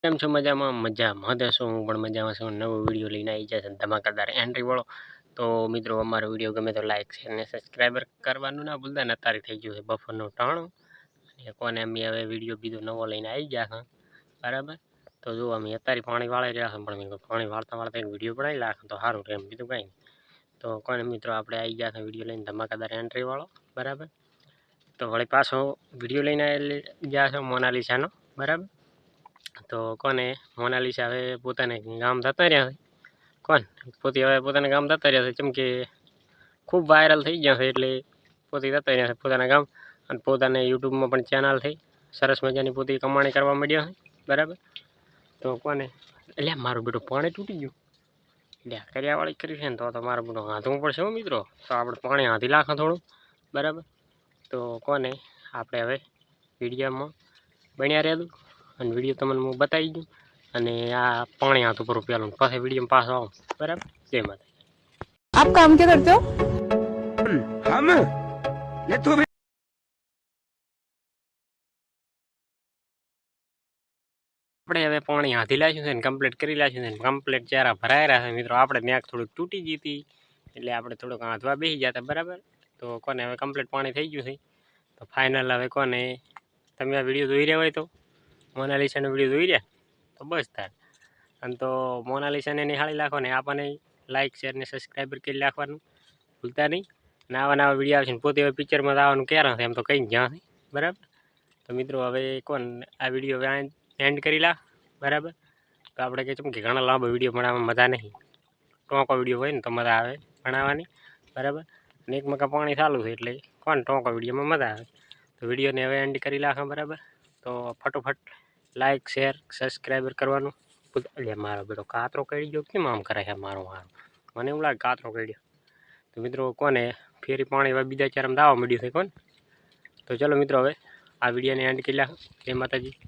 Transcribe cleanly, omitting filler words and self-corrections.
કેમ છો? મજામાં? મજામાં હશો? હું પણ મજામાં છું. નવો વિડીયો લઈને આવી જાય છે ધમાકેદાર એન્ટ્રી વાળો. તો મિત્રો અમારો વિડીયો ગમે તો લાઈક શેર ને સબસ્ક્રાઈબર કરવાનું ના ભૂલતા ને. અત્યારે થઈ ગયું છે બપોરનું ટાણું અને કોને અમે હવે વિડીયો બીજો નવો લઈને આવી ગયા હા બરાબર. તો જો અમે અત્યારે પાણી વાળી રહ્યા છે પણ મેં પાણી વાળતા વાળતા એક વિડીયો બનાવી નાખો તો સારું રહે એમ બીજું કંઈ નહીં. તો કોને મિત્રો આપણે આવી ગયા હતા વિડીયો લઈને ધમાકેદાર એન્ટ્રી વાળો બરાબર. તો વળી પાછો વિડીયો લઈને ગયા છો મોનાલિસાનો બરાબર. તો કોને મોનાલિસા હવે પોતાને ગામ જતા રહ્યા છે. કોણ પોતે હવે પોતાના ગામ જતા રહ્યા છે કેમ કે ખૂબ વાયરલ થઈ ગયા છે એટલે પોતે જતા રહ્યા છે પોતાના ગામ. અને પોતાને યુટ્યુબમાં પણ ચેનલ થઈ સરસ મજાની પોતે કમાણી કરવા માંડ્યા છે બરાબર. તો કોને એટલે મારું બેટું પાણી તૂટી ગયું એટલે કર્યાવાળી કરી છે ને તો મારું બેટું હાથવું પડશે હો મિત્રો. તો આપણે પાણી હાથી નાખો થોડું બરાબર. તો કોને આપણે હવે વિડીયોમાં બન્યા રહેલું અને વિડીયો તમને હું બતાવી દઉં અને આ પાણી હાથ ઉપર પેલું પાછા વિડીયોમાં પાછો આવું બરાબર. જય માતા. आप काम क्या करते हो? हम ये तो આપણે હવે પાણી હાથી લાવીશું છે ને કમ્પ્લીટ કરી લાવીશું છે ને કમ્પ્લીટ ચારા ભરાઈ રહ્યા છે મિત્રો. આપણે ત્યાં થોડુંક તૂટી ગઈ હતી એટલે આપણે થોડુંક હાથવા બેસી ગયા હતા બરાબર. તો કોને હવે કમ્પ્લીટ પાણી થઈ ગયું છે. તો ફાઇનલ હવે કોને તમે આ વિડીયો જોઈ રહ્યા હોય તો મોનાલિસાનો વિડીયો જોઈ રહ્યા તો બસ થાય. અને તો મોનાલિસાને નિહાળી નાખો ને આપણને લાઇક શેર ને સબસ્ક્રાઈબર કરી નાખવાનું ભૂલતા નહીં. અને આવા વિડીયો આવશે ને પોતે હવે પિક્ચરમાં આવવાનું ક્યારે છે એમ તો કંઈ જ્યાં છે બરાબર. તો મિત્રો હવે કોણ આ વિડીયો હવે એન્ડ કરી લા બરાબર. તો આપણે કહે કે ઘણા લાંબો વિડીયો બનાવવામાં મજા નહીં. ટોંકો વિડીયો હોય ને તો મજા આવે બનાવવાની બરાબર. અને એક મકા પાણી ચાલુ છે એટલે કોણ ટોંકો વિડીયોમાં મજા આવે. તો વિડીયોને હવે એન્ડ કરી નાખો બરાબર. તો ફટોફટ લાઇક શેર સબસ્ક્રાઈબર કરવાનું એટલે મારો બેટો કાતરો કરી ગયો કેમ આમ કરે છે મારો મને એવું લાગે કાતરો કર્યો. તો મિત્રો કોને ફેરી પાણી હવે બીજા ચારમાં દાવા મળ્યું છે કોણ. તો ચલો મિત્રો હવે આ વિડીયોને એન્ડ કરી નાખો. જય માતાજી.